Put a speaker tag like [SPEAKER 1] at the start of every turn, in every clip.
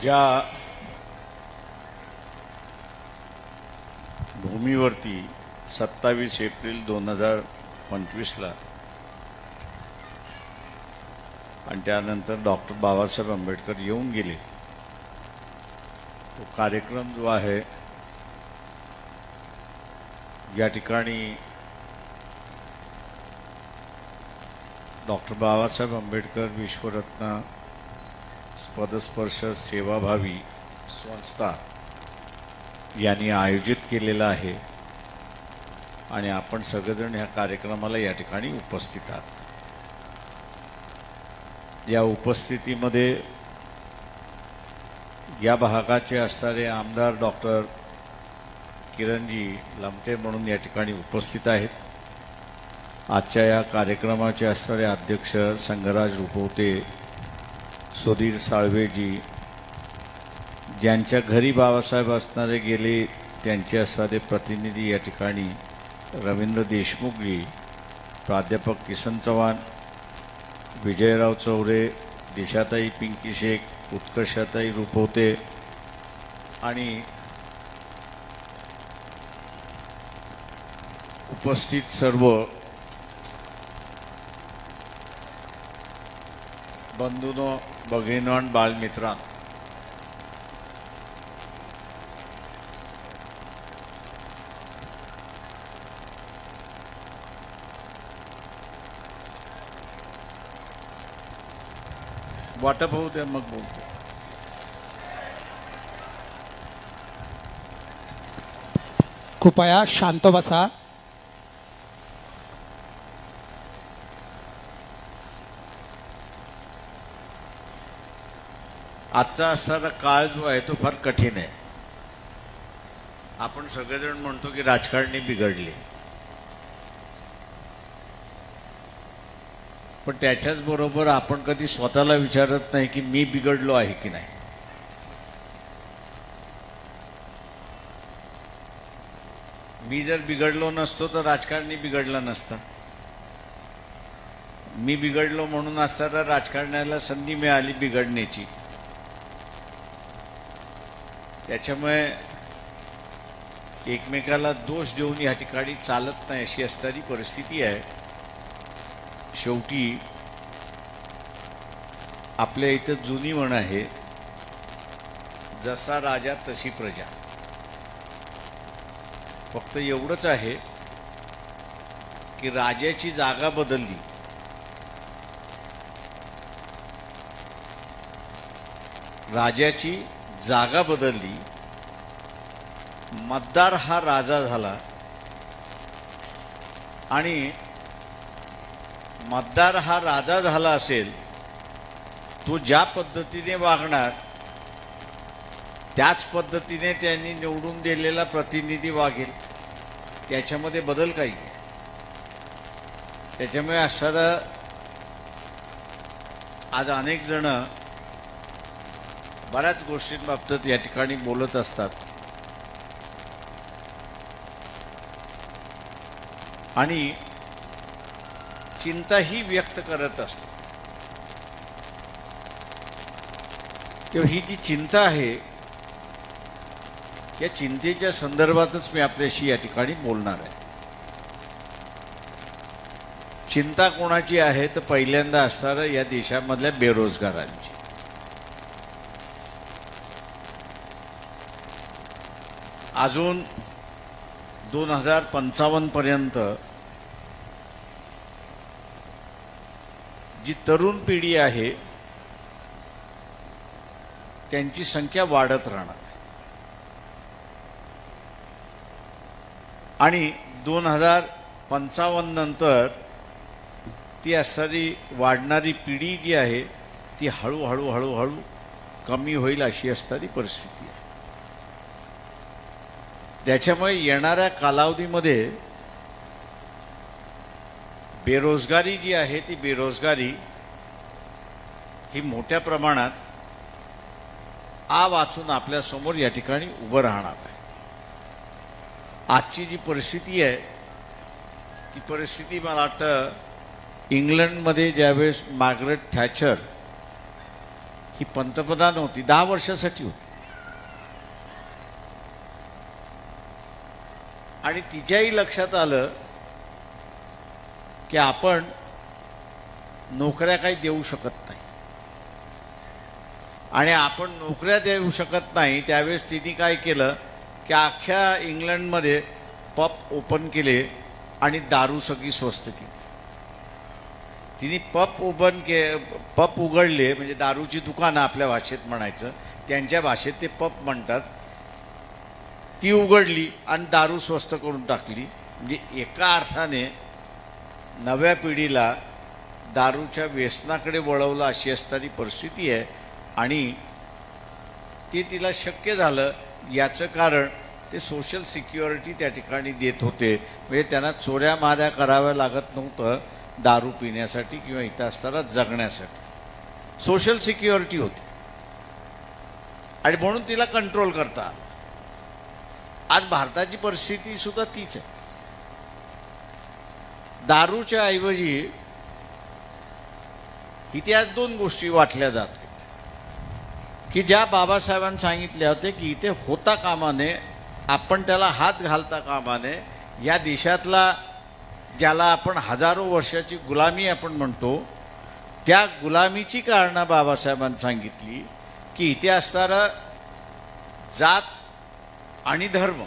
[SPEAKER 1] ज्या भूमीवरती 27 एप्रिल 2025ला आणि त्यानंतर डॉक्टर बाबासाहेब आंबेडकर येऊन गेले, तो कार्यक्रम जो आहे या ठिकाणी डॉक्टर बाबासाहेब आंबेडकर विश्वरत्न पदस्पर्श सेवाभावी संस्था यांनी आयोजित केलेला आहे आणि आपण सगळेजण ह्या कार्यक्रमाला या ठिकाणी उपस्थित आहात। या उपस्थितीमध्ये या भागाचे असणारे आमदार डॉक्टर किरणजी लमते म्हणून या ठिकाणी उपस्थित आहेत। आजच्या या कार्यक्रमाचे असणारे अध्यक्ष संगराज रुपवते, सुधीर साळवेजी, ज्यांच्या घरी बाबासाहेब असणारे गेले त्यांचे असणारे प्रतिनिधी या ठिकाणी रवींद्र देशमुखजी, प्राध्यापक किसन चव्हाण, विजयराव चौरे, दिशाताई पिंकी शेख, उत्कर्षाताई रुपवते आणि उपस्थित सर्व बंधूंनो, भगिनींनो आणि बालमित्रांनो, वाटप होऊ द्या मग बोलतो।
[SPEAKER 2] कृपया शांत बसा।
[SPEAKER 1] आजचा असणारा काळ जो आहे तो फार कठीण आहे। आपण सगळेजण म्हणतो की राजकारणी बिघडले, पण त्याच्याच बरोबर आपण कधी स्वतःला विचारत नाही की मी बिघडलो आहे की नाही। मी जर बिघडलो नसतो तर राजकारणी बिघडला नसता। मी बिघडलो म्हणून असताना राजकारण्याला संधी मिळाली बिघडण्याची। त्याच्यामुळे एकमेकाला दोष देऊन या ठिकाणी चालत नाही, अशी असणारी परिस्थिती आहे। शेवटी आपल्या इथं जुनी म्हण आहे, जसा राजा तशी प्रजा। फक्त एवढंच आहे की राजाची जागा बदलली, राजाची जागा बदलली, मतदार हा राजा झाला आणि मतदार हा राजा झाला असेल, तो ज्या पद्धतीने वागणार त्याच पद्धतीने त्यांनी निवडून दिलेला प्रतिनिधी वागेल। त्याच्यामध्ये बदल काही नाही। त्याच्यामुळे असणारं आज अनेक जण बऱ्याच गोष्टींबाबतीत या ठिकाणी बोलत असतात आणि चिंताही व्यक्त करत असतात। तेव्हा ही जी चिंता आहे या चिंतेच्या संदर्भातच मी आपल्याशी या ठिकाणी बोलणार आहे। चिंता कोणाची आहे तर पहिल्यांदा असणारं या देशामधल्या बेरोजगारांची। अजून 2055 पर्यंत जी तरुण पिढी आहे त्यांची संख्या वाढत राहणार आणि 2055 नंतर ती असणारी वाढणारी पिढी जी आहे ती हळूहळू कमी होईल, अशी असणारी परिस्थिती आहे। त्याच्यामुळे येणाऱ्या कालावधीमध्ये बेरोजगारी जी आहे ती बेरोजगारी ही मोठ्या प्रमाणात वाचून आपल्या समोर या ठिकाणी उभं राहणार आहे। आजची जी परिस्थिती आहे ती परिस्थिती मला वाटतं इंग्लंडमध्ये ज्यावेळेस मार्गरेट थॅचर ही पंतप्रधान होती, 10 वर्षासाठी होती. आणि तिच्याही लक्षात आलं की आपण नोकऱ्या काही देऊ शकत नाही, आणि आपण नोकऱ्या देऊ शकत नाही त्यावेळेस तिने काय केलं की अख्ख्या इंग्लंडमध्ये पब ओपन केले आणि दारू सगळी स्वस्त केली. तिने पब उघडले, म्हणजे दारूची दुकानं आपल्या भाषेत म्हणायचं, त्यांच्या भाषेत ते पब म्हणतात. ती उघडली आणि दारू स्वस्त करून टाकली. म्हणजे एका अर्थाने नव्या पिढीला दारूच्या व्यसनाकडे वळवलं अशी असणारी परिस्थिती आहे. आणि ते तिला शक्य झालं याचं कारण ते सोशल सिक्युरिटी त्या ठिकाणी देत होते. म्हणजे त्यांना चोऱ्या माऱ्या कराव्या लागत नव्हतं दारू पिण्यासाठी किंवा इथं असताना जगण्यासाठी. सोशल सिक्युरिटी होती आणि म्हणून तिला कंट्रोल करता आलं. आज भारताची परिस्थिती सुद्धा तीच आहे. दारूच्या ऐवजी इथे आज 2 गोष्टी वाटल्या जातात की ज्या बाबासाहेबांनी सांगितल्या होत्या की इथे होता कामा नये, आपण त्याला हात घालता कामा नये. या देशातला ज्याला आपण हजारो वर्षाची गुलामी आपण म्हणतो, त्या गुलामीची कारणं बाबासाहेबांनी सांगितली की इथे असणारा जात आणि धर्म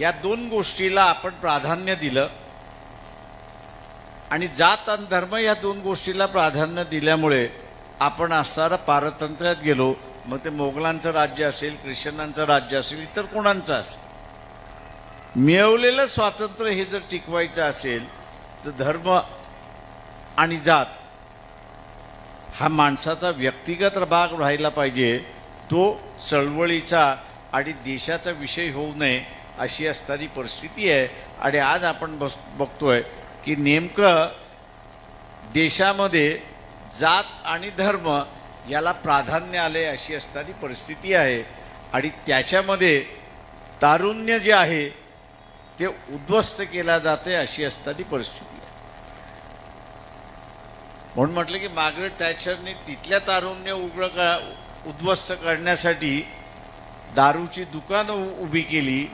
[SPEAKER 1] या 2 गोष्टीला आपण प्राधान्य दिलं. आणि जात आणि धर्म या 2 गोष्टीला प्राधान्य दिल्यामुळे आपण असणारा पारतंत्र्यात गेलो. मग ते मोगलांचं राज्य असेल, ख्रिश्चनांचं राज्य असेल, इतर कोणाचं असेल, मिळवलेलं स्वातंत्र्य हे जर टिकवायचं असेल तर धर्म आणि जात हा माणसाचा व्यक्तिगत भाग राहिला पाहिजे. तो चळवळीचा आणि देशाचा विषय होऊ नये अशी असणारी परिस्थिती आहे. आणि आज आपण बघतोय की नेमकं देशामध्ये जात आणि धर्म याला प्राधान्य आले अशी असणारी परिस्थिती आहे. आणि त्याच्यामध्ये तारुण्य जे आहे ते उद्ध्वस्त केला जाते अशी असणारी परिस्थिती आहे. म्हणून म्हटलं की मार्गरेट थॅचरने तिथल्या तारुण्य उद्ध्वस्त करण्यासाठी दारूची दुकानं उभी केली.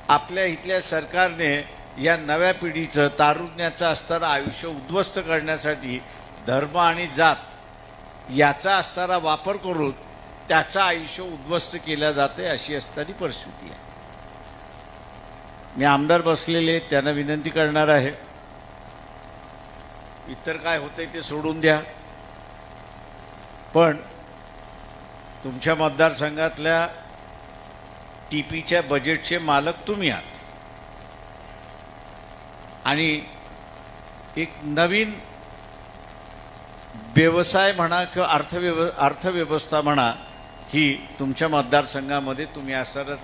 [SPEAKER 1] आपल्या इथल्या सरकारने या नव्या पिढीचं तारुण्याचं असणारं आयुष्य उद्ध्वस्त करण्यासाठी धर्म आणि जात याचा असणारा वापर करून त्याचं आयुष्य उद्ध्वस्त केलं जाते अशी असणारी परिस्थिती आहे. मी आमदार बसलेले त्यांना विनंती करणार आहे, इतर काय होतंय ते सोडून द्या, पण तुमच्या मतदारसंघातल्या टीपीच्या बजेटचे मालक तुम्ही आहात. आणि एक नवीन व्यवसाय म्हणा किंवा अर्थव्यवस्था म्हणा ही तुमच्या मतदारसंघामध्ये तुम्ही असरच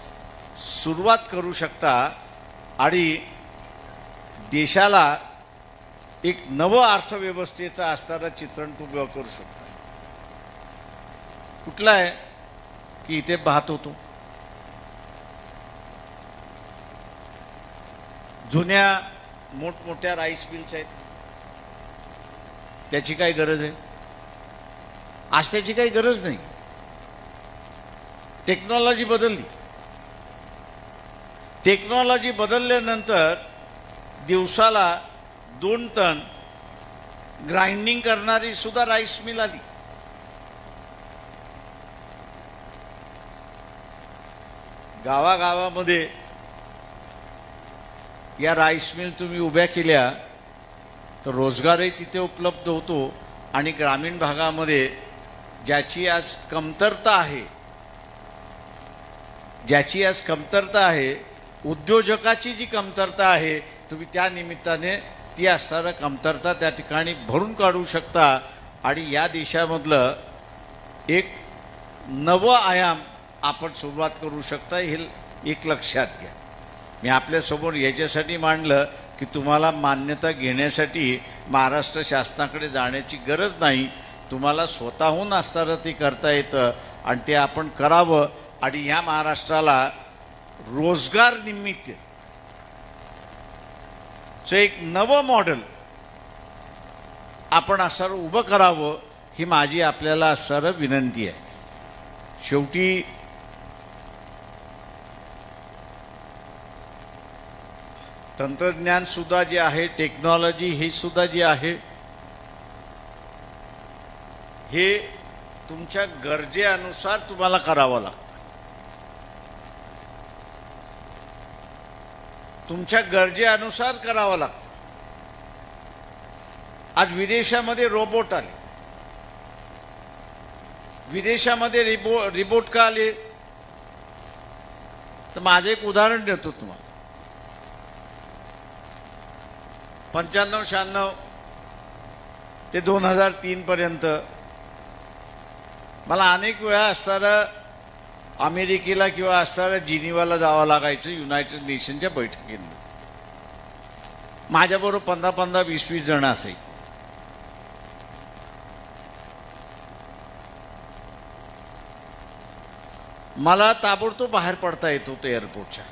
[SPEAKER 1] सुरुवात करू शकता. आणि देशाला एक नवं अर्थव्यवस्थेचं असणारं चित्रण तुम्ही करू शकता. कुठलं आहे की इथे भात होतो, जुन्या मोठमोठ्या राईस मिल्स आहेत, त्याची काय गरज आहे? आज त्याची काही गरज नाही. टेक्नॉलॉजी बदलली. टेक्नॉलॉजी बदलल्यानंतर दिवसाला 2 टन ग्राइंडिंग करणारी सुद्धा राईस मिल आली. गावागावामध्ये या राईस मिल तुम्ही उभ्या केल्या तर रोजगारही तिथे उपलब्ध होतो. आणि ग्रामीण भागामध्ये ज्याची आज कमतरता आहे, उद्योजकाची जी कमतरता आहे, तुम्ही त्या निमित्ताने ती असणारं कमतरता त्या ठिकाणी भरून काढू शकता. आणि या देशामधलं एक नवं आयाम आपण सुरुवात करू शकता, हे एक लक्षात घ्या. मी आपल्यासमोर याच्यासाठी मांडलं की तुम्हाला मान्यता घेण्यासाठी महाराष्ट्र शासनाकडे जाण्याची गरज नाही. तुम्हाला स्वतःहून असणारं ते करता येतं आणि ते आपण करावं. आणि या महाराष्ट्राला रोजगार निमित्त एक नवं मॉडेल आपण असं उभं करावं ही माझी आपल्याला सर विनंती आहे. शेवटी तंत्रज्ञान सुद्धा जे आहे, टेक्नॉलॉजी ही सुद्धा जी आहे, हे तुमच्या गरजेनुसार तुम्हाला करावं लागतं. तुमच्या गरजेनुसार करावं लागतं. आज विदेशामध्ये रोबोट आले. विदेशामध्ये रिबोट का आले? तर माझं एक उदाहरण देतो तुम्हाला. 95-96 ते 2003 पर्यंत मला अनेक वेळा असणारं अमेरिकेला किंवा असणारं जिनिवाला जावं लागायचं युनायटेड नेशनच्या बैठकींना. माझ्याबरोबर 15-15, 20-20 जण असायचे. मला ताबडतोब बाहेर पडता येत होतं एअरपोर्टच्या.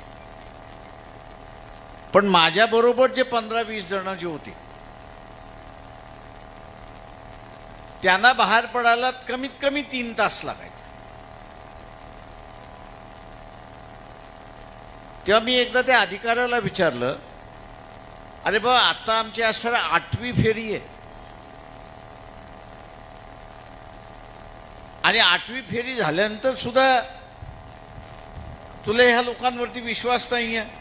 [SPEAKER 1] पण माझ्याबरोबर जे 15-20 जण जे होते त्यांना बाहेर पडायला कमीत कमी 3 तास लागायचे. तेव्हा मी एकदा त्या अधिकाऱ्याला विचारलं, अरे बा आता आमची असं 8वी फेरी आहे आणि 8वी फेरी झाल्यानंतर सुद्धा तुला ह्या लोकांवरती विश्वास नाही आहे?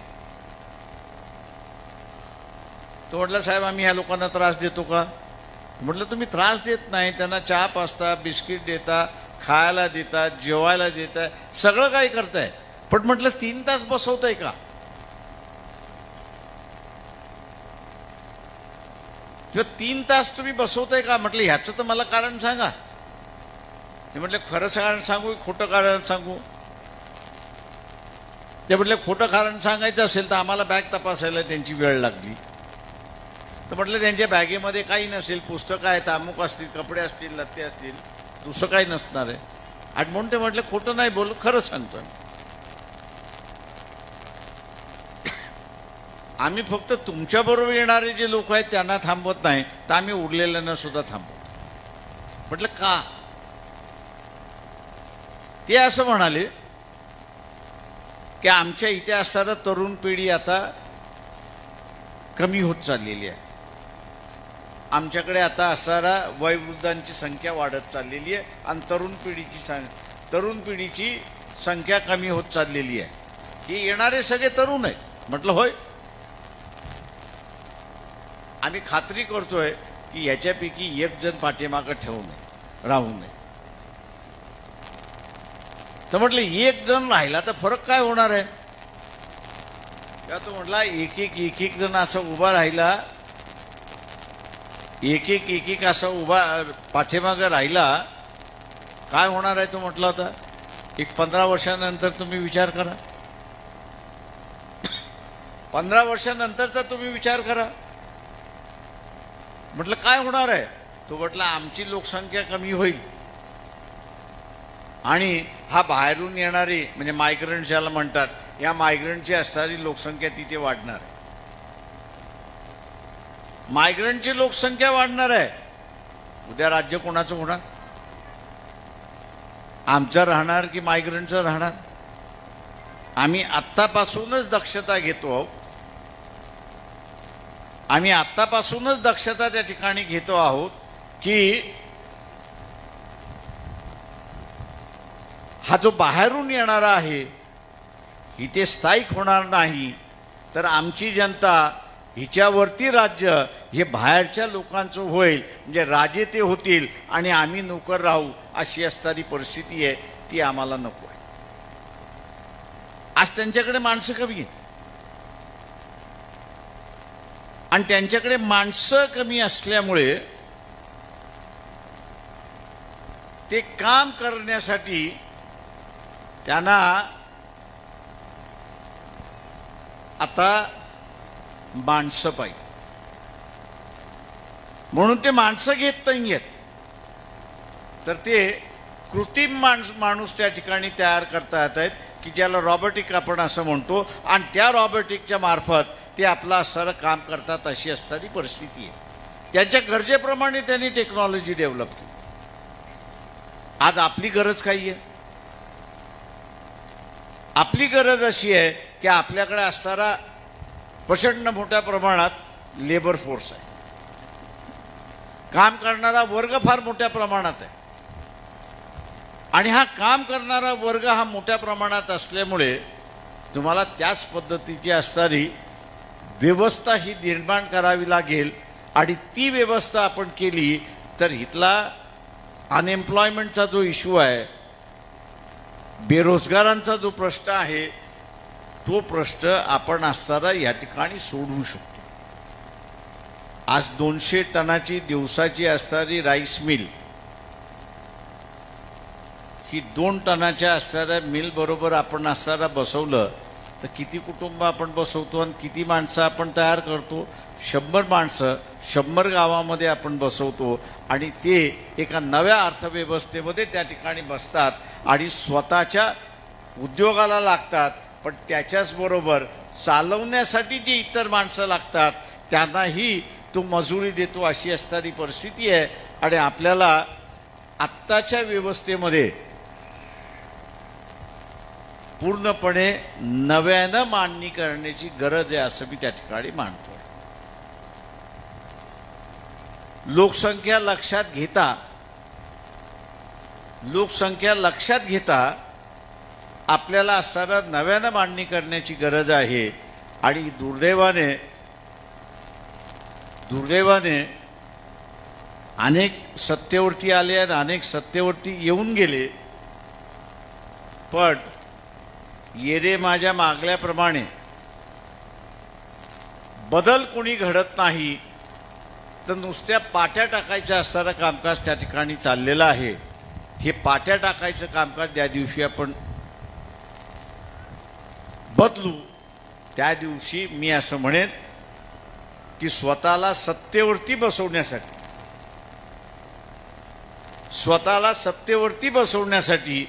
[SPEAKER 1] तो म्हटलं, साहेब आम्ही ह्या लोकांना त्रास देतो का? म्हटलं, तुम्ही त्रास देत नाही, त्यांना चहा पास्ता बिस्किट देता, खायला देता, जेवायला देता, सगळं काही करताय, पण म्हटलं 3 तास बसवताय का? किंवा 3 तास तुम्ही बसवताय का? म्हटलं ह्याचं तर मला कारण सांगा. ते म्हटले, खरं कारण सांगू खोटं कारण सांगू? ते म्हटले, खोटं कारण सांगायचं असेल तर आम्हाला बॅग तपासायला त्यांची वेळ लागली. तर म्हटलं त्यांच्या बॅगेमध्ये काही नसेल, पुस्तकं आहेत, अमुक असतील, कपडे असतील, लत्ते असतील, दुसरं काही नसणार आहे. आणि म्हणून ते म्हटलं खोटं नाही बोल, खरं सांगतोय. आम्ही फक्त तुमच्याबरोबर येणारे जे लोक आहेत त्यांना थांबवत नाही, तर आम्ही उरलेल्यांना सुद्धा थांबवतो. म्हटलं का? ते असं म्हणाले की आमच्या इथे असणारं तरुण पिढी आता कमी होत चाललेली आहे. आमच्याकडे आता असणारा वयोवृद्धांची संख्या वाढत चाललेली आहे आणि तरुण पिढीची संख्या कमी होत चाललेली आहे. हे येणारे सगळे तरुण आहेत. म्हटलं होय. आम्ही खात्री करतोय की याच्यापैकी एक जण पाठीमागं ठेवू नये, राहू नये. तर म्हटलं एक जण राहिला तर फरक काय होणार आहे? तेव्हा तो म्हटला, एक जण असं उभा राहिला, एक असं उभा पाठीमागं राहिला, काय होणार आहे? तो म्हटला होता, एक 15 वर्षानंतर तुम्ही विचार करा. 15 वर्षानंतरचा तुम्ही विचार करा. म्हटलं काय होणार आहे? तो म्हटला, आमची लोकसंख्या कमी होईल आणि हा बाहेरून येणारी म्हणजे मायग्रंट ज्याला म्हणतात, या मायग्रंटची असणारी लोकसंख्या तिथे वाढणार आहे. मायग्रंटची लोकसंख्या वाढणार आहे. उद्या राज्य कोणाचं होणार? आमचं राहणार की मायग्रंटचं राहणार? आम्ही आत्तापासूनच दक्षता घेतो आहोत. आम्ही आत्तापासूनच दक्षता त्या ठिकाणी घेतो आहोत की हा जो बाहेरून येणारा आहे इथे स्थायिक होणार नाही, तर आमची जनता हिच्यावरती राज्य हे बाहेरच्या लोकांचं होईल. म्हणजे राजे ते होतील आणि आम्ही नोकर राहू, अशी असणारी परिस्थिती आहे, ती आम्हाला नको आहे. आज त्यांच्याकडे माणसं कमी आहेत आणि त्यांच्याकडे माणसं कमी असल्यामुळे ते काम करण्यासाठी त्यांना आता माणसं पाहिजे. म्हणून ते माणसं घेत नाहीयेत, तर ते कृत्रिम माणूस त्या ठिकाणी तयार करता येत आहेत की ज्याला रॉबोटिक आपण असं म्हणतो, आणि त्या रॉबोटिकच्या मार्फत ते आपलं असणारं काम करतात, अशी असणारी परिस्थिती आहे. त्यांच्या गरजेप्रमाणे त्यांनी टेक्नॉलॉजी डेव्हलप केली. आज आपली गरज काय आहे? आपली गरज अशी आहे की आपल्याकडे असणारा प्रचंड मोठ्या प्रमाणात लेबर फोर्स आहे, काम करणारा वर्ग फार मोठ्या प्रमाणात आहे आणि हा काम करणारा वर्ग हा मोठ्या प्रमाणात असल्यामुळे तुम्हाला त्याच पद्धतीची असणारी व्यवस्था ही निर्माण करावी लागेल आणि ती व्यवस्था आपण केली तर इथला अनएम्प्लॉयमेंटचा जो इश्यू आहे, बेरोजगारांचा जो प्रश्न आहे, तो प्रश्न आपण असताना या ठिकाणी सोडवू शकतो. आज 200 टनाची दिवसाची असणारी राईस मिल ही 2 टनाच्या असणाऱ्या मिल बरोबर आपण असताना बसवलं तर किती कुटुंब आपण बसवतो आणि किती माणसं आपण तयार करतो? 100 माणसं 100 गावामध्ये आपण बसवतो आणि ते एका नव्या अर्थव्यवस्थेमध्ये त्या ठिकाणी बसतात आणि स्वतःच्या उद्योगाला लागतात. पण त्याच्याच बरोबर चालवण्यासाठी जे इतर माणसं लागतात त्यांनाही तो मजुरी देतो, अशी असणारी परिस्थिती आहे. आणि आपल्याला आत्ताच्या व्यवस्थेमध्ये पूर्णपणे नव्यानं मांडणी करण्याची गरज आहे असं मी त्या ठिकाणी मानतो. लोकसंख्या लक्षात घेता आपल्याला असताना नव्यानं मांडणी करण्याची गरज आहे. आणि दुर्दैवाने अनेक सत्तेवरती आले आणि अनेक सत्तेवरती येऊन गेले, पण येरे माझ्या मागल्याप्रमाणे बदल कोणी घडत नाही. तर नुसत्या पाट्या टाकायचं असणारं कामकाज त्या ठिकाणी चाललेलं आहे. हे पाट्या टाकायचं कामकाज ज्या दिवशी आपण बदलू त्या दिवशी मी असं म्हणेन की स्वतःला सत्तेवरती बसवण्यासाठी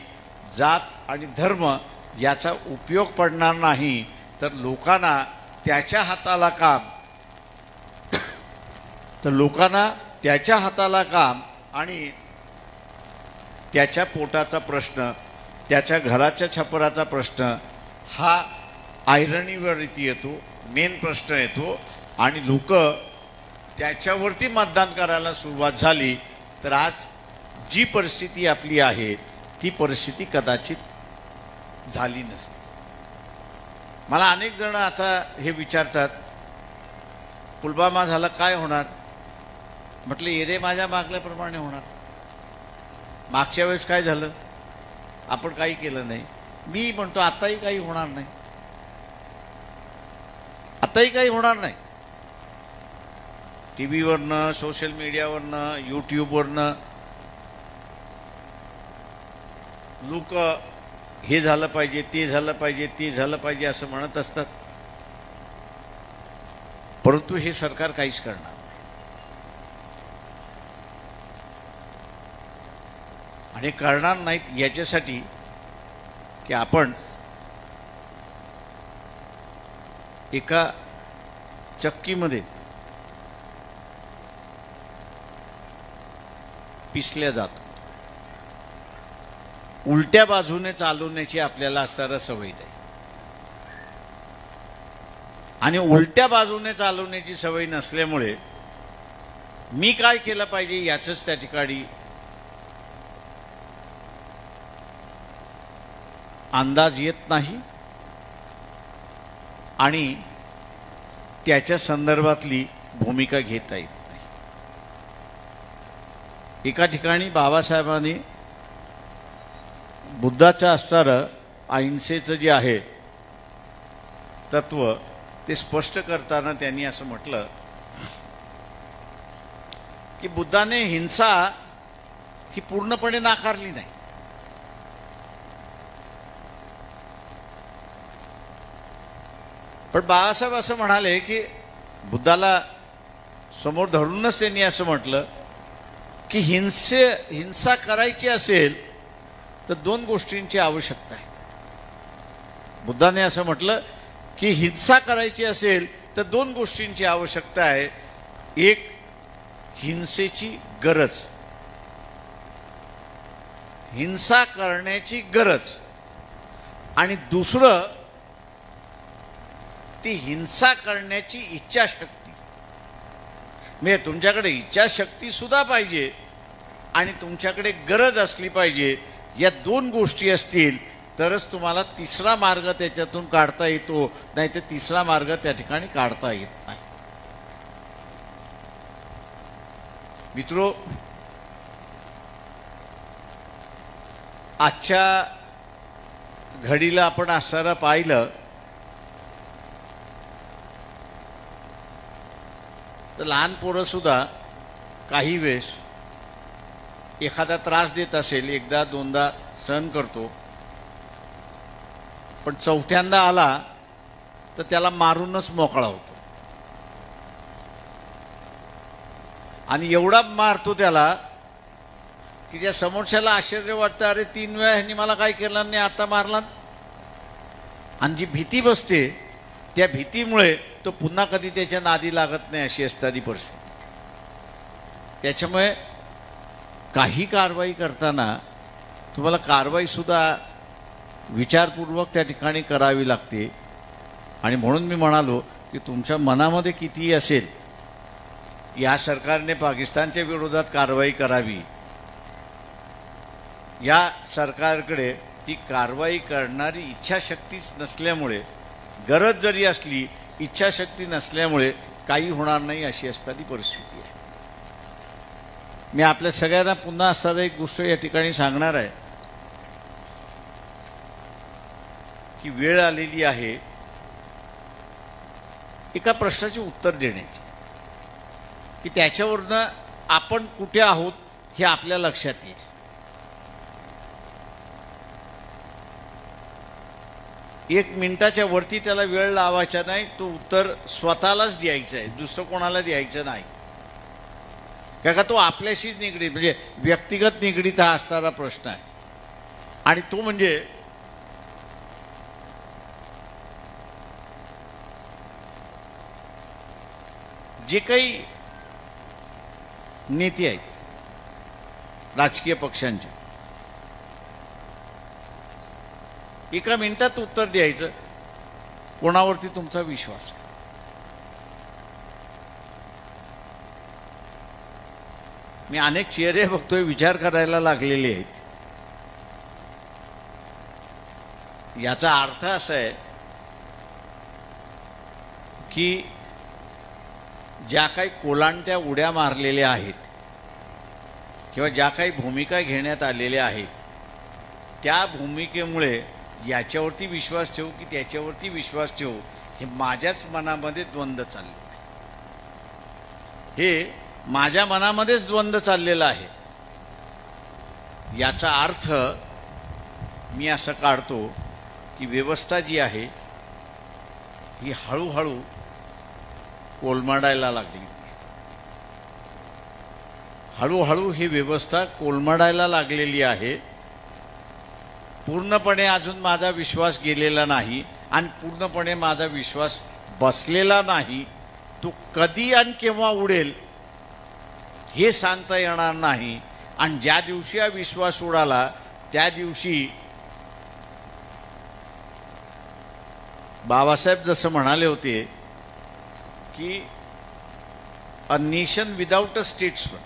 [SPEAKER 1] जात आणि धर्म याचा उपयोग पडणार नाही. तर लोकांना त्याच्या हाताला काम आणि त्याच्या पोटाचा प्रश्न, त्याच्या घराच्या छपराचा प्रश्न हा ऐरणीवरती येतो, मेन प्रश्न येतो. आणि लोक त्याच्यावरती मतदान करायला सुरुवात झाली तर आज जी परिस्थिती आपली आहे ती परिस्थिती कदाचित झाली नसते. मला अनेक जण आता हे विचारतात, पुलवामा झाला काय होणार? म्हटलं येरे माझ्या मागल्याप्रमाणे होणार. मागच्या वेळेस काय झालं? आपण काही केलं नाही. मी म्हणतो आताही काही होणार नाही. टीव्हीवरनं, सोशल मीडियावरनं, यूट्यूबवरनं लोक हे झालं पाहिजे, ते झालं पाहिजे असं म्हणत असतात, परंतु हे सरकार काहीच करणार नाही. आणि करणार नाहीत याच्यासाठी की आपण एका चक्कीमध्ये पिसल्या जातो. उलट्या बाजूने चालवण्याची आपल्याला असणारा सवय आहे आणि उलट्या बाजूने चालवण्याची सवय नसल्यामुळे मी काय केलं पाहिजे याचंच त्या ठिकाणी अंदाज येत नाही आणि त्याच्या संदर्भातली भूमिका घेता येत नाही. एका ठिकाणी बाबासाहेबांनी बुद्धाचं असणारं अहिंसेचं जे आहे तत्व ते स्पष्ट करताना त्यांनी असं म्हटलं की बुद्धाने हिंसा ही पूर्णपणे नाकारली नाही. पण बाळासाहेब असं म्हणाले की बुद्धाला समोर धरूनच त्यांनी असं म्हटलं की हिंसा करायची असेल तर 2 गोष्टींची आवश्यकता आहे. बुद्धाने असं म्हटलं की हिंसा करायची असेल तर 2 गोष्टींची आवश्यकता आहे. एक, हिंसेची गरज. हिंसा करण्याची गरज आणि दुसरं ती हिंसा करण्याची इच्छाशक्ती. म्हणजे तुमच्याकडे इच्छाशक्ती सुद्धा पाहिजे आणि तुमच्याकडे गरज असली पाहिजे. या दोन गोष्टी असतील तरच तुम्हाला तिसरा मार्ग त्याच्यातून काढता येतो, नाही तर तिसरा मार्ग त्या ठिकाणी काढता येत नाही. मित्रो, आजच्या घडीला आपण असणारं पाहिलं तर लहान पोरं सुद्धा काही वेळेस एखादा त्रास देत असेल, एकदा दोनदा सहन करतो, पण चौथ्यांदा आला तर त्याला मारूनच मोकळा होतो. आणि एवढा मारतो त्याला की त्या समोरच्याला आश्चर्य वाटतं, अरे 3 वेळा ह्यांनी मला काय केलं नाही, आता मारला. आणि जी भीती बसते त्या भीतीमुळे तो पुन्हा कधी त्याच्या नादी लागत नाही, अशी असणारी परिस्थिती. त्याच्यामुळे काही कारवाई करताना तुम्हाला कारवाई सुद्धा विचारपूर्वक त्या ठिकाणी करावी लागते. आणि म्हणून मी म्हणालो की तुमच्या मनामध्ये कितीही असेल या सरकारने पाकिस्तानच्या विरोधात कारवाई करावी, या सरकारकडे ती कारवाई करणारी इच्छाशक्तीच नसल्यामुळे, गरज जरी असली इच्छाशक्ती नसल्यामुळे काही होणार नाही, अशी असणारी परिस्थिती आहे. मी आपल्या सगळ्यांना पुन्हा असणारी एक गोष्ट या ठिकाणी सांगणार आहे की वेळ आलेली आहे एका प्रश्नाचे उत्तर देण्याची, की त्याच्यावरनं आपण कुठे आहोत हे आपल्या लक्षात येईल. एक मिनिटाच्या वरती त्याला वेळ लावायचा नाही, तो उत्तर स्वतःलाच द्यायचं आहे, दुसरं कोणाला द्यायचं नाही. का तो आपल्याशीच निगडीत, म्हणजे व्यक्तिगत निगडीत हा असणारा प्रश्न आहे. आणि तो म्हणजे जे काही नेते आहेत राजकीय पक्षांचे, एका मिनिटात उत्तर द्यायचं कोणावरती तुमचा विश्वास आहे. मी अनेक चेहरे बघतोय विचार करायला लागलेले आहेत. याचा अर्थ असा आहे की ज्या काही कोलांट्या उड्या मारलेल्या आहेत किंवा ज्या काही भूमिका घेण्यात आलेल्या आहेत, त्या भूमिकेमुळे याच्यावरती विश्वास ठेवू की त्याच्यावरती विश्वास ठेवू, हे माझ्याच मनामध्ये द्वंद्व चालले. हे माझ्या मनामध्येच द्वंद्व चाललेला आहे. याचा अर्थ मी असं काढतो की व्यवस्था जी आहे ही हळूहळू कोलमडायला लागली. हळूहळू ही व्यवस्था कोलमडायला लागलेली आहे. पूर्णपणे अजून माझा विश्वास गेलेला नाही आणि पूर्णपणे माझा विश्वास बसलेला नाही. तो कधी आणि केव्हा उडेल हे सांगता येणार नाही. आणि ज्या दिवशी हा विश्वास उडाला त्या दिवशी बाबासाहेब जसं म्हणाले होते की a nation without a statesman,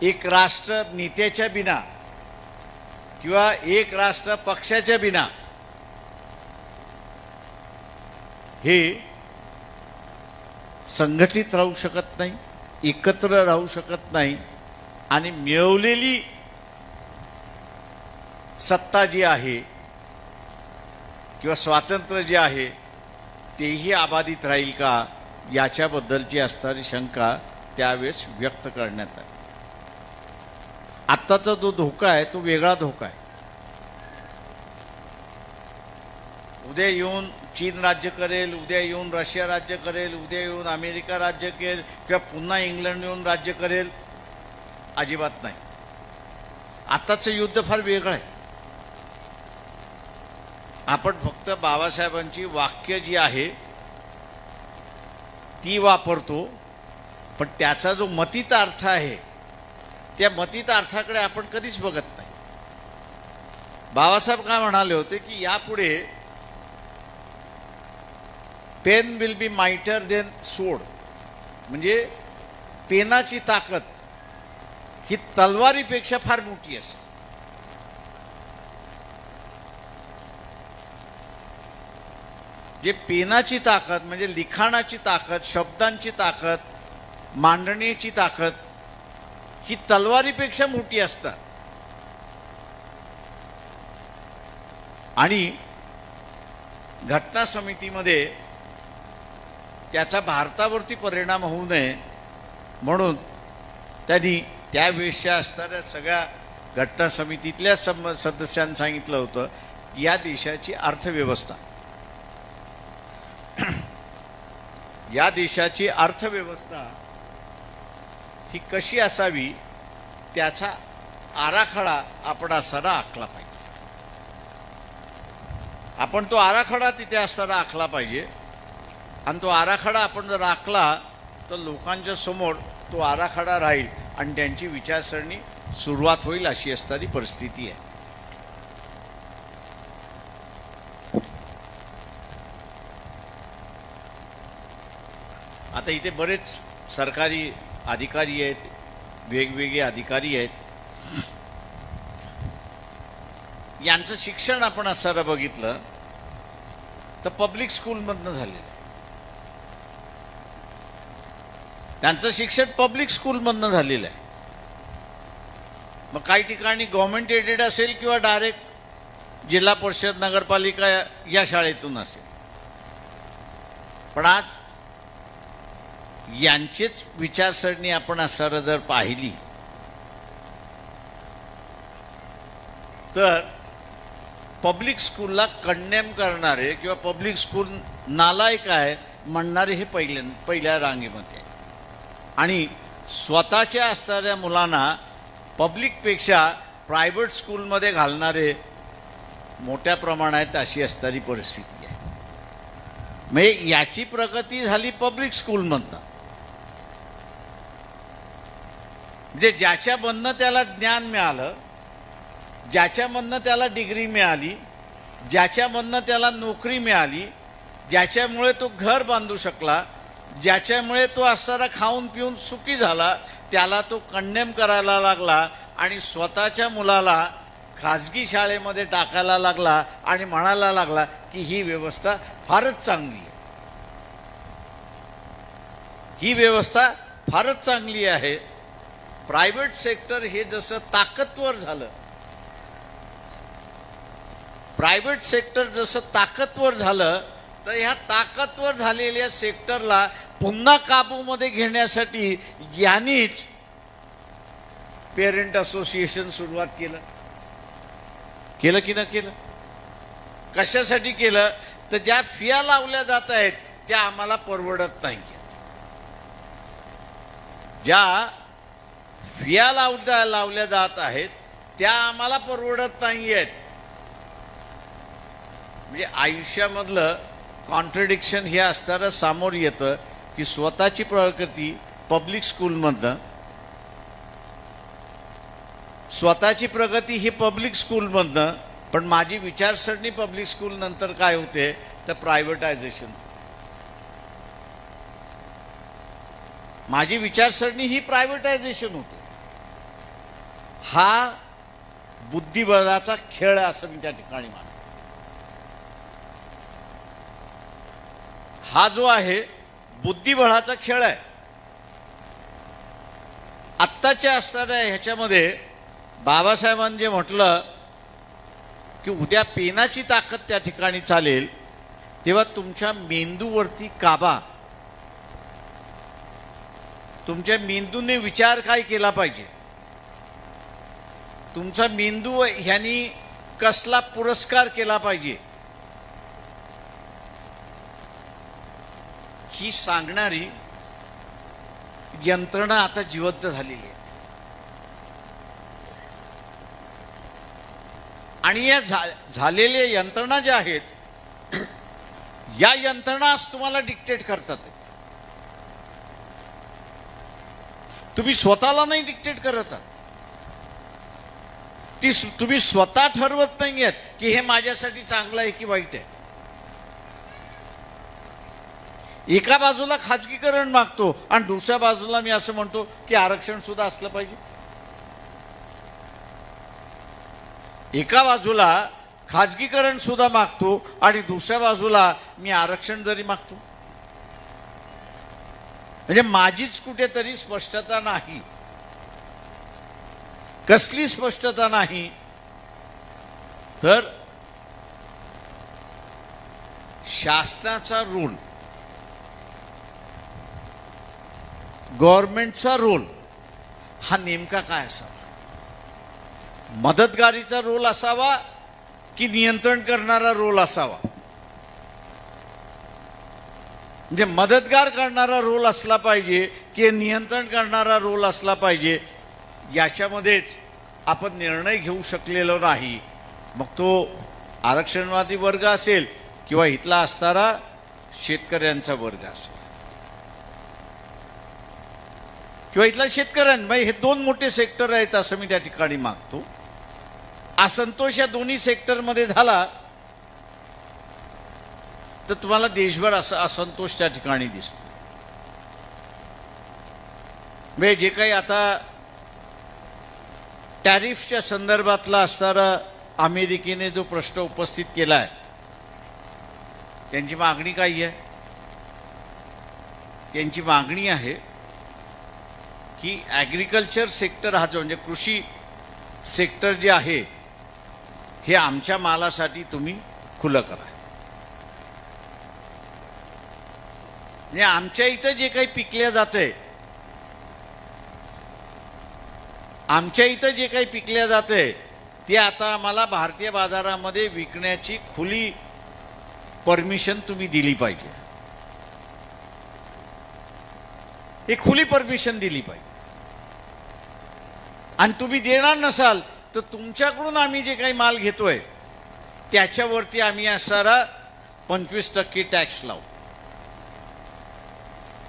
[SPEAKER 1] एक राष्ट्र नेत्याच्या बिना किंवा एक राष्ट्र पक्षाच्या बिना हे संघटित राहू शकत नाही, एकत्र राहू शकत नाही. आणि मिळवलेली सत्ता जी आहे किंवा स्वातंत्र्य जे आहे तेही अबाधित राहील का, याच्याबद्दलची असणारी शंका त्यावेळेस व्यक्त करण्यात आली. आत्ताचा जो धोका आहे तो वेगळा धोका आहे. उद्या येऊन चीन राज्य करेल, उद्या येऊन रशिया राज्य करेल, उद्या येऊन अमेरिका राज्य करेल किंवा पुन्हा इंग्लंड येऊन राज्य करेल, अजिबात नाही. आत्ताचं युद्ध फार वेगळं आहे. आपण फक्त बाबासाहेबांची वाक्य जी आहे ती वापरतो, पण त्याचा जो मतित अर्थ आहे त्या मतित अर्थाकडे आपण कधीच बघत नाही. बाबासाहेब काय म्हणाले होते की यापुढे pen will be mightier than sword, म्हणजे पेनाची ताकद ही तलवारीपेक्षा फार मोठी असते. जे पेनाची ताकद म्हणजे लिखाणाची ताकद, शब्दांची ताकद, मांडणीची ताकद ही तलवारीपेक्षा मोठी असतात. आणि घटना समितीमध्ये त्याचा भारतावरती परिणाम होऊ नये म्हणून त्यांनी त्यावेळेसच्या असणाऱ्या सगळ्या घटना समितीतल्या सदस्यांनी सांगितलं होतं या देशाची अर्थव्यवस्था या देशाची अर्थव्यवस्था ही कशी असावी त्याचा आराखडा आपण असताना आखला पाहिजे. आपण तो आराखडा तिथे असताना आखला पाहिजे आणि तो आराखडा आपण जर आखला तर लोकांच्या समोर तो आराखडा राहील आणि त्यांची विचारसरणी सुरुवात होईल अशी असणारी परिस्थिती आहे. आता इथे बरेच सरकारी अधिकारी आहेत, वेगवेगळे अधिकारी आहेत. यांचं शिक्षण आपण असताना बघितलं तर पब्लिक स्कूलमधनं झालेलं आहे. त्यांचं शिक्षण पब्लिक स्कूलमधनं झालेलं आहे. मग काही ठिकाणी गव्हर्नमेंट एडेड असेल किंवा डायरेक्ट जिल्हा परिषद नगरपालिका या शाळेतून असेल. पण आज यांचीच विचारसरणी आपण असताना जर पाहिली तर पब्लिक स्कूलला कंडेम करणारे किंवा पब्लिक स्कूल नालायक आहे म्हणणारे हे पहिल्या रांगेमध्ये आणि स्वतःच्या असणाऱ्या मुलांना पब्लिकपेक्षा प्रायव्हेट स्कूलमध्ये घालणारे मोठ्या प्रमाणात अशी असणारी परिस्थिती आहे. म्हणजे याची प्रगती झाली पब्लिक स्कूलमधनं. म्हणजे ज्याच्यामधनं त्याला ज्ञान मिळालं, ज्याच्यामधनं त्याला डिग्री मिळाली, ज्याच्यामधनं त्याला नोकरी मिळाली, ज्याच्यामुळे तो घर बांधू शकला, ज्याच्यामुळे तो असताना खाऊन पिऊन सुखी झाला, त्याला तो कंडेम करायला लागला आणि स्वतःच्या मुलाला खाजगी शाळेमध्ये टाकायला लागला आणि म्हणायला लागला की ही व्यवस्था फारच चांगली आहे, ही व्यवस्था फारच चांगली आहे. प्रायव्हेट सेक्टर हे जसं ताकदवर झालं, प्रायव्हेट सेक्टर जसं ताकदवर झालं तर ह्या ताकदवर झालेल्या सेक्टरला पुन्हा काबूमध्ये घेण्यासाठी यांनीच पेरेंट असोसिएशन सुरुवात केलं की न केलं. कशासाठी केलं तर ज्या फिया लावल्या जात आहेत त्या आम्हाला परवडत नाही. ज्या फिया लावल्या जात आहेत त्या आम्हाला परवडत नाही आहेत. म्हणजे आयुष्यामधलं कॉन्ट्रडिक्शन हे असताना समोर येतं की स्वतःची प्रगती पब्लिक स्कूलमधनं, स्वतःची प्रगती ही पब्लिक स्कूलमधनं, पण माझी विचारसरणी पब्लिक स्कूल नंतर काय होते तर प्रायव्हेटायझेशन. माझी विचारसरणी ही प्रायव्हेटायझेशन होते. हा बुद्धिबळाचा खेळ असं मी त्या ठिकाणी मानतो. हा जो आहे बुद्धिबळाचा खेळ आहे. आत्ताच्या असणाऱ्या ह्याच्यामध्ये बाबासाहेबांनी जे म्हटलं की उद्या पेनाची ताकद त्या ठिकाणी चालेल, तेव्हा तुमच्या मेंदूवरती काबा, तुमच्या मेंदूने विचार काय केला पाहिजे, तुमचा मेंदू ह्यांनी कसला पुरस्कार केला पाहिजे ही सांगणारी यंत्रणा आता जिवंत झालेली आहे. आणि या झालेल्या यंत्रणा ज्या आहेत या यंत्रणा आज तुम्हाला डिक्टेट करतात. तुम्ही स्वतःला नाही डिक्टेट करत आहात. तुम्ही स्वतः ठरवत नाहीयेत की हे माझ्यासाठी चांगलं आहे की वाईट आहे. एका बाजूला खाजगीकरण मागतो आणि दुसऱ्या बाजूला मी असं म्हणतो की आरक्षण सुद्धा असलं पाहिजे. एका बाजूला खाजगीकरण सुद्धा मागतो आणि दुसऱ्या बाजूला मी आरक्षण जरी मागतो, म्हणजे माझीच कुठेतरी स्पष्टता नाही. कसली स्पष्टता नाही तर शासनाचा रोल, गव्हर्नमेंटचा रोल हा नेमका काय असावा? मदतगारीचा रोल असावा की नियंत्रण करणारा रोल असावा? म्हणजे मदतगार करणारा रोल असला पाहिजे की नियंत्रण करणारा रोल असला पाहिजे, याच्यामध्येच आपण निर्णय घेऊ शकलेलो नाही. मग तो आरक्षणवादी वर्ग असेल किंवा इथला असणारा शेतकऱ्यांचा वर्ग असेल किंवा इथला शेतकऱ्यांना, हे दोन मोठे सेक्टर आहेत असं मी त्या ठिकाणी मागतो. असंतोष या दोन्ही सेक्टरमध्ये झाला तर तुम्हाला देशभर असंतोष त्या ठिकाणी दिसतो. म्हणजे जे काही आता टॅरिफच्या संदर्भातला असणारा अमेरिकेने जो प्रश्न उपस्थित केला आहे, त्यांची मागणी काय आहे? त्यांची मागणी आहे की ॲग्रिकल्चर सेक्टर हा जो म्हणजे कृषी सेक्टर जे आहे हे आमच्या मालासाठी तुम्ही खुलं करा. म्हणजे आमच्या इथं जे काही पिकल्या जाते, आमच्या इथं जे काही पिकल्या जाते ते आता आम्हाला भारतीय बाजारामध्ये विकण्याची खुली परमिशन तुम्ही दिली पाहिजे. ही खुली परमिशन दिली पाहिजे. आणि तुम्ही देणार नसाल तर तुमच्याकडून आम्ही जे काही माल घेतोय त्याच्यावरती आम्ही असणारा 25% टॅक्स लावू.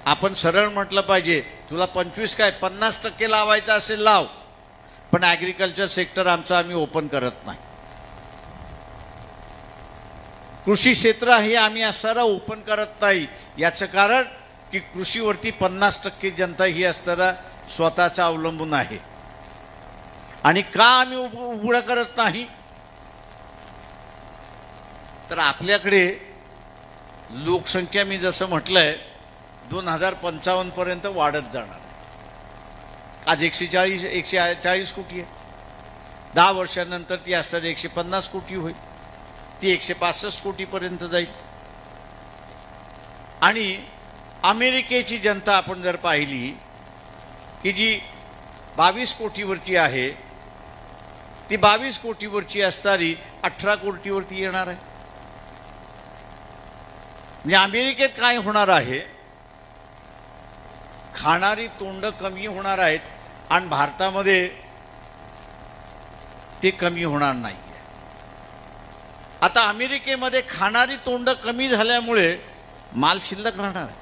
[SPEAKER 1] आपण सरळ म्हटलं पाहिजे, तुला 25 काय 50% लावायचं असेल लाव, पण ॲग्रिकल्चर सेक्टर आमचं आम्ही ओपन करत नाही. कृषी क्षेत्र हे आम्ही असणारा ओपन करत नाही. याचं कारण की कृषीवरती 50% जनता ही असणारा स्वतःचा अवलंबून आहे. आणि का आम्ही उघडं करत नाही तर आपल्याकडे लोकसंख्या मी जसं म्हटलंय 2055 पर्यंत वाढत जाणार. आज 140 कोटी आहे. 10 वर्षांनंतर ती असणार 150 कोटी होईल, ती 165 कोटीपर्यंत जाईल. आणि अमेरिकेची जनता आपण जर पाहिली की जी 22 कोटीवरची आहे, ती 22 कोटीवरची असणारी 18 कोटीवरती येणार आहे. म्हणजे अमेरिकेत काय होणार आहे, खाणारी तोंड कमी होणार आहेत आणि भारतामध्ये ते कमी होणार नाही. आता अमेरिकेमध्ये खाणारी तोंड कमी झाल्यामुळे माल शिल्लक राहणार आहे.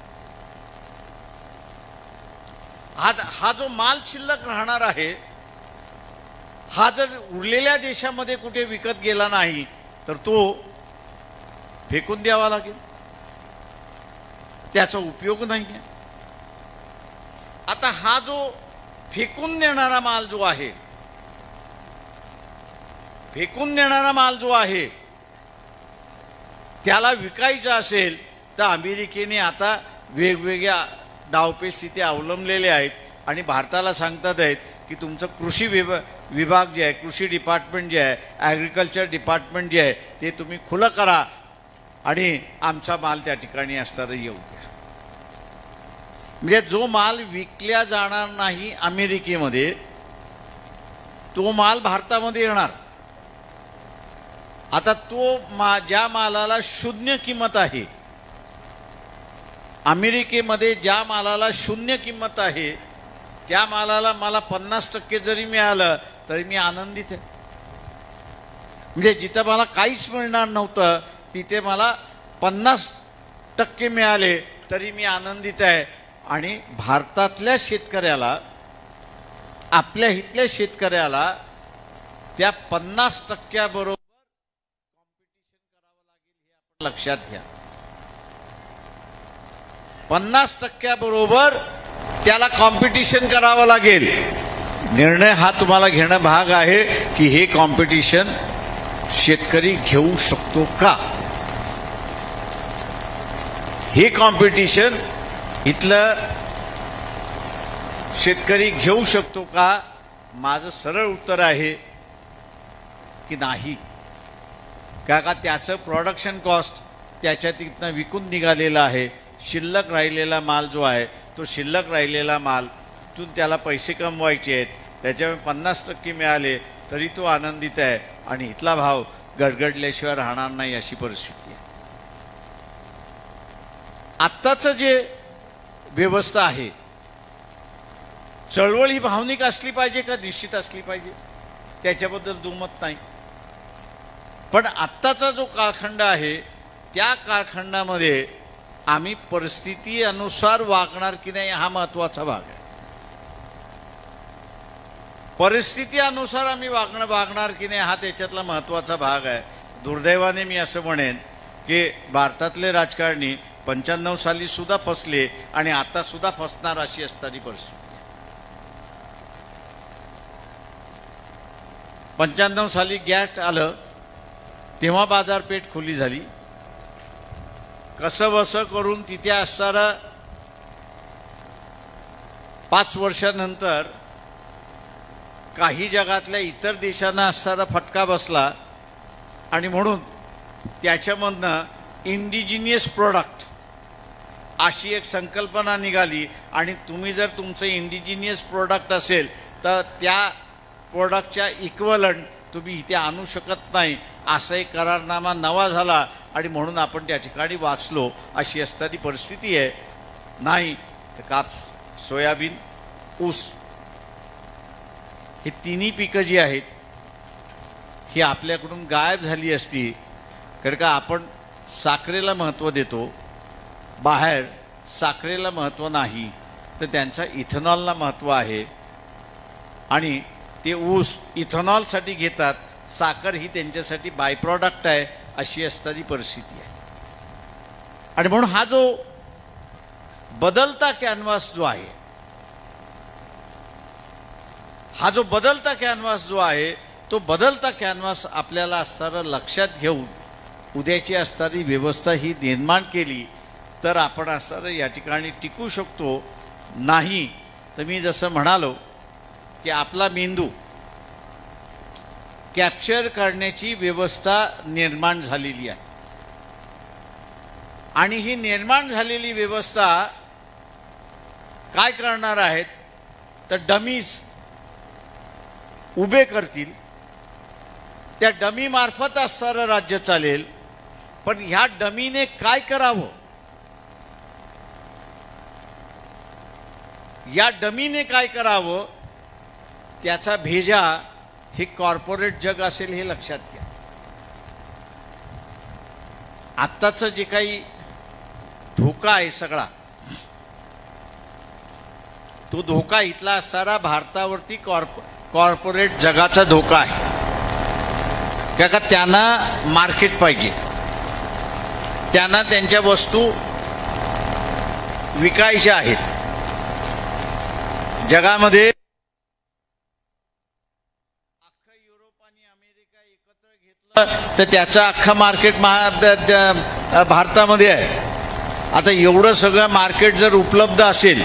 [SPEAKER 1] हा जो माल शिल्लक राहणार आहे हा जर उरलेल्या देशामध्ये कुठे विकत गेला नाही तर तो फेकून द्यावा लागेल, त्याचा उपयोग नाही आहे. आता हा जो फेकून देणारा माल जो आहे, फेकून देणारा माल जो आहे त्याला विकायचा असेल तर अमेरिकेने आता वेगवेगळ्या डावपेच तिथे अवलंबलेले आहेत आणि भारताला सांगतात आहेत की तुमचं कृषी विभाग जे आहे, कृषी डिपार्टमेंट जे आहे, ॲग्रिकल्चर डिपार्टमेंट जे आहे ते तुम्ही खुलं करा आणि आमचा माल त्या ठिकाणी असताना येऊ द्या. म्हणजे जो माल विकल्या जाणार नाही अमेरिकेमध्ये तो माल भारतामध्ये येणार. आता तो ज्या मालाला शून्य किंमत आहे, अमेरिकेमध्ये ज्या मालाला शून्य किंमत आहे त्या मालाला मला 50% जरी मिळालं तरी मी आनंदित आहे. म्हणजे जिथं मला काहीच मिळणार नव्हतं तिथे मला 50% मिळाले तरी मी आनंदित आहे. आणि भारतातल्या शेतकऱ्याला, आपल्या इथल्या शेतकऱ्याला त्या 50% बरोबर कॉम्पिटिशन करावं लागेल हे आपण लक्षात घ्या. 50% बरोबर त्याला कॉम्पिटिशन करावं लागेल. निर्णय हा तुम्हाला घेणं भाग आहे की हे कॉम्पिटिशन शेतकरी घेऊ शकतो का. हे कॉम्पिटिशन इथलं शेतकरी घेऊ शकतो का. माझं सरळ उत्तर आहे की नाही. का त्याचं प्रोडक्शन कॉस्ट त्याच्या तिथनं विकून निघालेला आहे. शिल्लक राहिलेला माल जो आहे तो शिल्लक राहिलेला माल तून त्याला पैसे कमवायचे आहेत. त्याच्यामुळे 50% मिळाले तरी तो आनंदित आहे आणि इथला भाव गडगडल्याशिवाय राहणार नाही अशी परिस्थिती आहे. आत्ताचं जे व्यवस्था आहे चळवळ ही भावनिक असली पाहिजे का निश्चित असली पाहिजे त्याच्याबद्दल दुमत नाही. पण आत्ताचा जो कालखंड आहे त्या कालखंडामध्ये आम्ही परिस्थिती अनुसार वागणार की नाही हा महत्वाचा भाग आहे. परिस्थिती अनुसार आम्ही वागणार की नाही हा त्याच्यातला महत्वाचा भाग आहे. दुर्दैवाने मी असं म्हणेन की भारतातले राजकारणी 95 साली सुद्धा फसले आणि आता सुद्धा फसणार अशी असणारी परिस्थिती. 95 साली गॅट आलं तेव्हा बाजारपेठ खुली झाली. कसं बसं करून तिथे असणारा 5 वर्षानंतर काही जगातल्या इतर देशांना असणारा फटका बसला आणि म्हणून त्याच्यामधनं इंडिजिनियस प्रोडक्ट अशी एक संकल्पना निघाली. आणि तुम्ही जर तुमचं इंडिजिनियस प्रोडक्ट असेल तर त्या प्रोडक्टच्या इक्वलंट तुम्ही इथे आणू शकत नाही असा एक करारनामा नवा झाला आणि म्हणून आपण त्या ठिकाणी वाचलो अशी असणारी परिस्थिती आहे. नाही तर कापूस, सोयाबीन, ऊस ही तिन्ही पिकं जी आहेत ही आपल्याकडून गायब झाली असती. कारण का आपण साखरेला महत्त्व देतो, बाहेर साखरेला महत्त्व नाही तर त्यांचा इथेनॉलला महत्त्व आहे आणि ते ऊस इथेनॉलसाठी घेतात. साखर ही त्यांच्यासाठी बाय प्रॉडक्ट आहे अशी असणारी परिस्थिती आहे. आणि म्हणून हा जो बदलता कॅनव्हास जो आहे तो बदलता कॅनव्हास आपल्याला असणारं लक्षात घेऊन उद्याची असणारी व्यवस्था ही निर्माण केली तर आपण असणारं या ठिकाणी टिकू शकतो. नाही तर मी जसं म्हणालो की आपला मेंदू कॅप्चर करण्याची व्यवस्था निर्माण झालेली आहे आणि ही निर्माण झालेली व्यवस्था काय करणार आहेत तर डमीज उभे करतील. त्या डमी मार्फत असणारं राज्य चालेल. पण ह्या डमीने काय करावं, या डमीने काय करावं त्याचा भेजा हे कॉर्पोरेट जग असेल हे लक्षात घ्या. आत्ताचं जे काही धोका आहे सगळा तो धोका इथला असणारा भारतावरती कॉर्पोरेट जगाचा धोका आहे. का त्यांना मार्केट पाहिजे, त्यांना त्यांच्या वस्तू विकायच्या आहेत. जगामध्ये अख्खं युरोप आणि अमेरिका एकत्र घेतलं तर त्याचं अख्खं मार्केट भारतामध्ये आहे. आता एवढं सगळं मार्केट जर उपलब्ध असेल,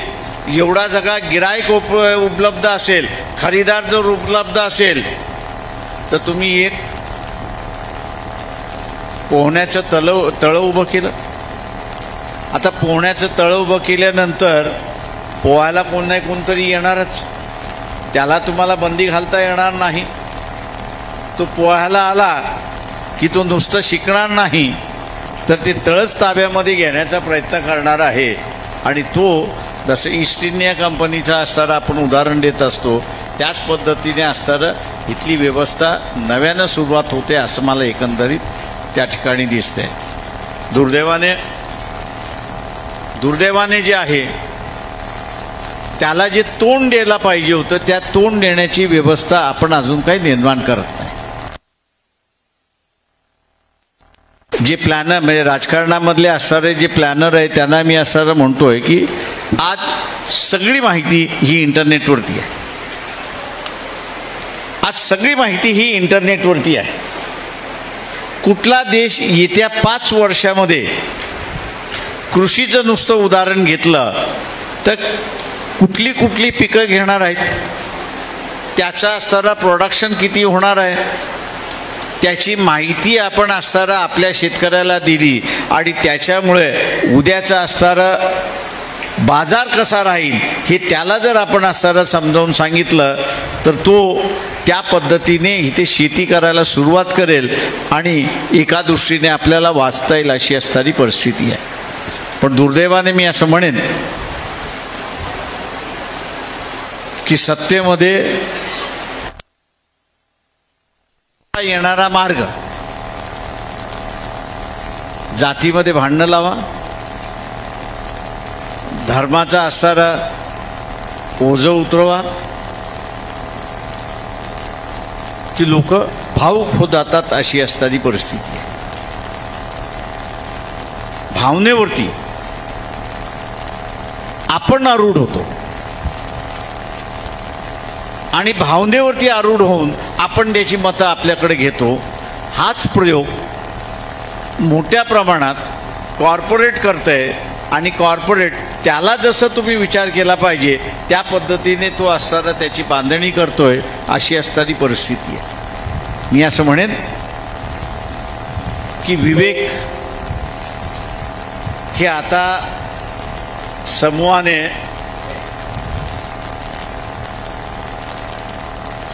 [SPEAKER 1] एवढा सगळा गिराईक उपलब्ध असेल, खरेदीदार जर उपलब्ध असेल तर तुम्ही एक पोहण्याचं तळं उभं केलं. आता पोहण्याचं तळं उभं केल्यानंतर पोहायला कोण नाही कोणतरी येणारच. त्याला तुम्हाला बंदी घालता येणार नाही. तो पोहायला आला की तो नुसतं शिकणार नाही तर ते तळच ताब्यामध्ये घेण्याचा प्रयत्न करणार आहे. आणि तो जसं ईस्ट इंडिया कंपनीचा असणारा आपण उदाहरण देत असतो त्याच पद्धतीने असणारं इथली व्यवस्था नव्यानं सुरुवात होते असं मला एकंदरीत त्या ठिकाणी दिसतंय. दुर्दैवाने जे आहे त्याला जे तोंड द्यायला पाहिजे होतं त्या तोंड देण्याची व्यवस्था आपण अजून काही निर्माण करत नाही. जे प्लॅनर म्हणजे राजकारणामधले असणारे जे प्लॅनर आहे त्यांना मी असं म्हणतोय की आज सगळी माहिती ही इंटरनेटवरती आहे. आज सगळी माहिती ही इंटरनेटवरती आहे. कुठला देश येत्या 5 वर्षामध्ये कृषीचं नुसतं उदाहरण घेतलं तर कुठली कुठली पिकं घेणार आहेत, त्याचा असणारा प्रोडक्शन किती होणार आहे, त्याची माहिती आपण असणारा आपल्या शेतकऱ्याला दिली आणि त्याच्यामुळे उद्याचा असणारा बाजार कसा राहील हे त्याला जर आपण असणारा समजावून सांगितलं तर तो त्या पद्धतीने इथे शेती करायला सुरुवात करेल आणि एका दृष्टीने आपल्याला वाचता येईल अशी असणारी परिस्थिती आहे. पण दुर्दैवाने मी असं म्हणेन की सत्तेमध्ये येणारा मार्ग जातीमध्ये भांडणं लावा, धर्माचा असणारा ओझं उतरवा की लोक भावुक होत जातात अशी असणारी परिस्थिती आहे. भावनेवरती आपण आरूढ होतो आणि भावनेवरती आरूढ होऊन आपण त्याची मतं आपल्याकडे घेतो. हाच प्रयोग मोठ्या प्रमाणात कॉर्पोरेट करतंय आणि कॉर्पोरेट त्याला जसं तुम्ही विचार केला पाहिजे त्या पद्धतीने तो असताना त्याची बांधणी करतोय अशी असणारी परिस्थिती आहे. मी असं म्हणेन की विवेक हे आता समूहाने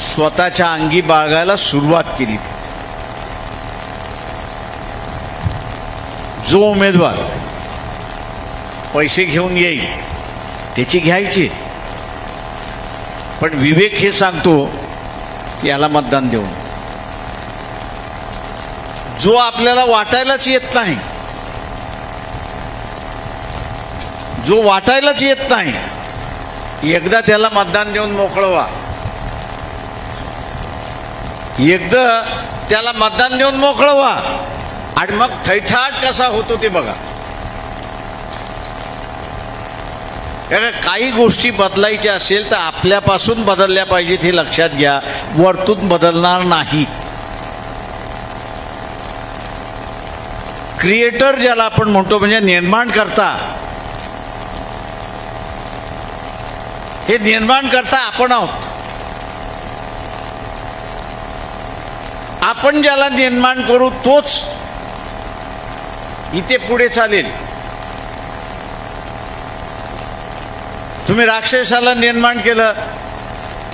[SPEAKER 1] स्वतःच्या अंगी बाळगायला सुरुवात केली. जो उमेदवार पैसे घेऊन येईल त्याची घ्यायची, पण विवेक हे सांगतो याला मतदान देऊन. जो आपल्याला वाटायलाच येत नाही, जो वाटायलाच येत नाही, एकदा त्याला मतदान देऊन मोकळवा. एकदा त्याला मतदान देऊन मोकळवा आणि मग थैठाट कसा होतो ते बघा. काही गोष्टी बदलायच्या असेल तर आपल्यापासून बदलल्या पाहिजेत हे लक्षात घ्या. वरतून बदलणार नाही. क्रिएटर ज्याला आपण म्हणतो म्हणजे निर्माण करता, हे निर्माण करता आपण आहोत. आपण ज्याला निर्माण करू तोच इथे पुढे चालेल. तुम्ही राक्षसाला निर्माण केलं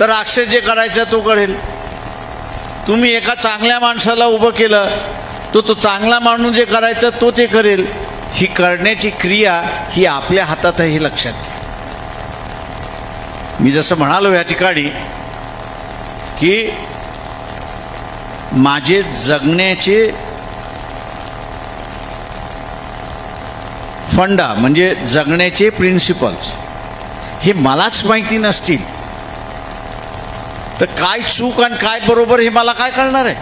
[SPEAKER 1] तर राक्षस जे करायचं तो करेल. तुम्ही एका चांगल्या माणसाला उभं केलं तो चांगला माणूस जे करायचं तो ते करेल. ही करण्याची क्रिया ही आपल्या हातात आहे हे लक्षात घ्या. मी जसं म्हणालो या ठिकाणी की माझे जगण्याचे फंडा म्हणजे जगण्याचे प्रिन्सिपल्स हे मलाच माहिती नसतील तर काय चूक आणि काय बरोबर हे मला काय कळणार आहे.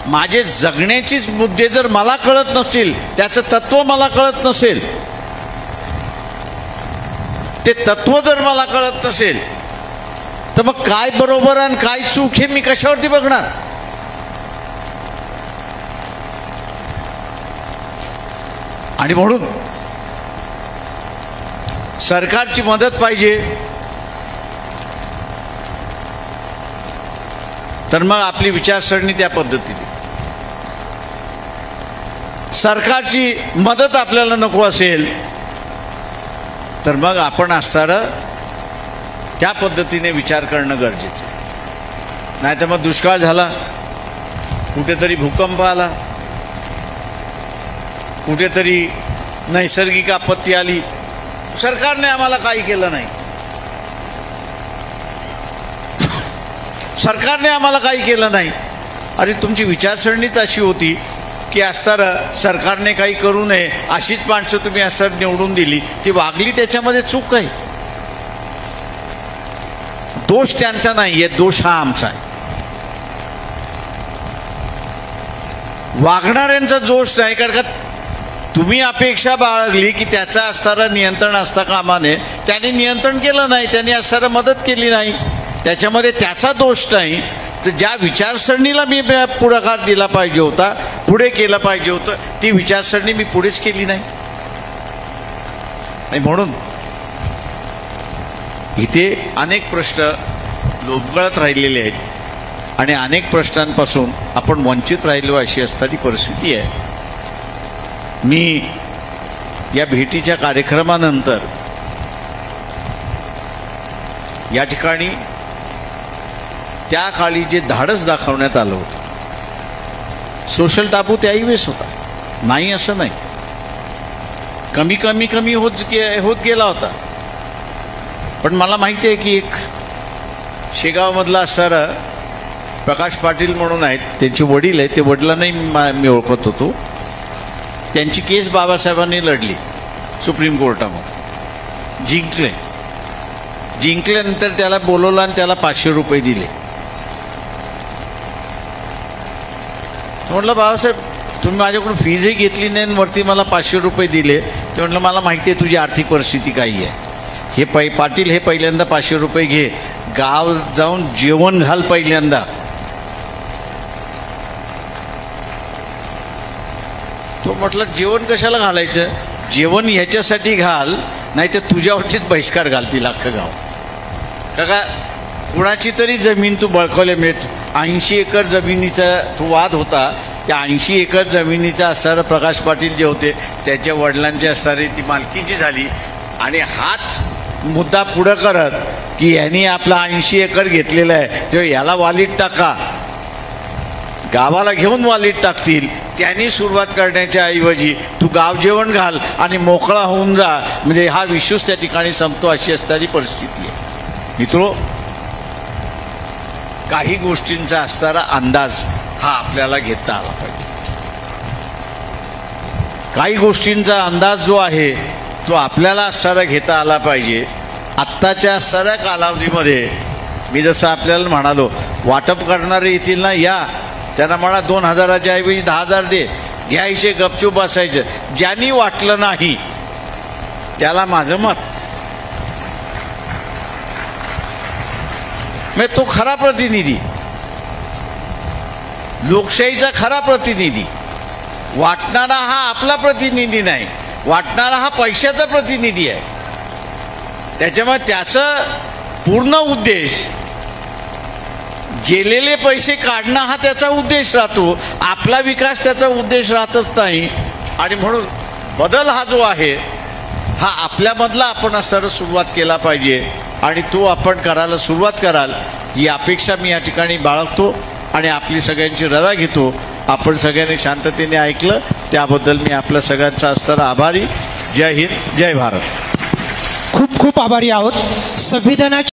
[SPEAKER 1] माझे जगण्याचेच मुद्दे जर मला कळत नसतील, त्याचं तत्व मला कळत नसेल, ते तत्व जर मला कळत नसेल तर मग काय बरोबर आणि काय चूक हे मी कशावरती बघणार. आणि म्हणून सरकारची मदत पाहिजे तर मग आपली विचारसरणी त्या पद्धतीने. सरकारची मदत आपल्याला नको असेल तर मग आपण असणारं त्या पद्धतीने विचार करणं गरजेचं. नाही तर मग दुष्काळ झाला, कुठेतरी भूकंप आला, कुठेतरी नैसर्गिक आपत्ती आली, सरकारने आम्हाला काही केलं नाही, सरकारने आम्हाला काही केलं नाही. अरे तुमची विचारसरणीच अशी होती की असणारं सरकारने काही करू नये अशीच माणसं तुम्ही असं निवडून दिली, ती वागली, त्याच्यामध्ये चूक आहे. दोष त्यांचा नाहीये, दोष हा आमचा आहे. वागणाऱ्यांचा जोश नाही, कारण का तुम्ही अपेक्षा बाळगली की त्याचा असणारं नियंत्रण असता कामा नये. त्याने नियंत्रण केलं नाही, त्याने असणारं मदत केली नाही, त्याच्यामध्ये त्याचा दोष नाही. तर ज्या विचारसरणीला मी पुढाकार दिला पाहिजे होता, पुढे केलं पाहिजे होतं, ती विचारसरणी मी पुढेच केली नाही. आणि म्हणून इथे अनेक प्रश्न लोंबकळत राहिलेले आहेत आणि अनेक प्रश्नांपासून आपण वंचित राहिलो अशी असणारी परिस्थिती आहे. मी या भेटीच्या कार्यक्रमानंतर या ठिकाणी त्या काळी जे धाडस दाखवण्यात आलं होतं, सोशल टाबू त्याही वेळेस होता, नाही असं नाही, कमी कमी कमी होत गेला होता. पण मला माहिती आहे की एक शेगावमधला असणारा प्रकाश पाटील म्हणून आहेत, त्यांचे वडील आहेत, ते वडिलांनाही मी ओळखत होतो. त्यांची केस बाबासाहेबांनी लढली सुप्रीम कोर्टामध्ये, जिंकल्यानंतर त्याला बोलवलं आणि त्याला 500 रुपये दिले. म्हटलं बाबासाहेब तुम्ही माझ्याकडून फीजही घेतली नाही आणि वरती मला 500 रुपये दिले. ते म्हटलं मला माहिती आहे तुझी आर्थिक परिस्थिती काही आहे, हे पाटील हे पहिल्यांदा 500 रुपये घे, गाव जाऊन जेवण घाल पहिल्यांदा. तो म्हटलं जेवण कशाला घालायचं, जेवण ह्याच्यासाठी घाल, नाही तर तुझ्यावरतीच बहिष्कार घालतील अख्खं गाव. का कुणाची तरी जमीन तू बळकावल्या मिळत. 80 एकर जमिनीचा तो वाद होता. त्या 80 एकर जमिनीचा असणारा प्रकाश पाटील जे होते त्याच्या वडिलांची असणारी ती मालकीची झाली. आणि हाच मुद्दा पुढं करत की यांनी आपला 80 एकर घेतलेला आहे, तेव्हा याला वालीत टाका, गावाला घेऊन वालीत टाकतील. त्यांनी सुरुवात करण्याच्या ऐवजी तू गाव जेवण घाल आणि मोकळा होऊन जा, म्हणजे हा विश्वास त्या ठिकाणी संपतो अशी असणारी परिस्थिती आहे. मित्रो, काही गोष्टींचा असणारा अंदाज हा आपल्याला घेता आला पाहिजे. काही गोष्टींचा अंदाज जो आहे तो आपल्याला असणारा घेता आला पाहिजे. आत्ताच्या असणाऱ्या कालावधीमध्ये मी जसं आपल्याला म्हणालो, वाटप करणारे येतील ना, या त्यांना म्हणा 2000च्या ऐवजी 10,000 दे, घ्यायचे गपचूप बसायचं. ज्यांनी वाटलं नाही त्याला माझं मत, म्हणजे तो खरा प्रतिनिधी, लोकशाहीचा खरा प्रतिनिधी. वाटणारा हा आपला प्रतिनिधी नाही, वाटणारा हा पैशाचा प्रतिनिधी आहे. त्याच्यामुळे त्याचं पूर्ण उद्देश गेलेले पैसे काढणं हा त्याचा उद्देश राहतो, आपला विकास त्याचा उद्देश राहतच नाही. आणि म्हणून बदल हा जो आहे हा आपल्यामधला आपण सर सुरुवात केला पाहिजे आणि तो आपण करायला सुरुवात कराल ही अपेक्षा मी या ठिकाणी बाळगतो आणि आपली सगळ्यांची रजा घेतो. आपण सगळ्यांनी शांततेने ऐकलं त्याबद्दल मी आपल्या सगळ्यांचा असणारा आभारी. जय हिंद, जय भारत.
[SPEAKER 2] खूप खूप आभारी आहोत. संविधानाच्या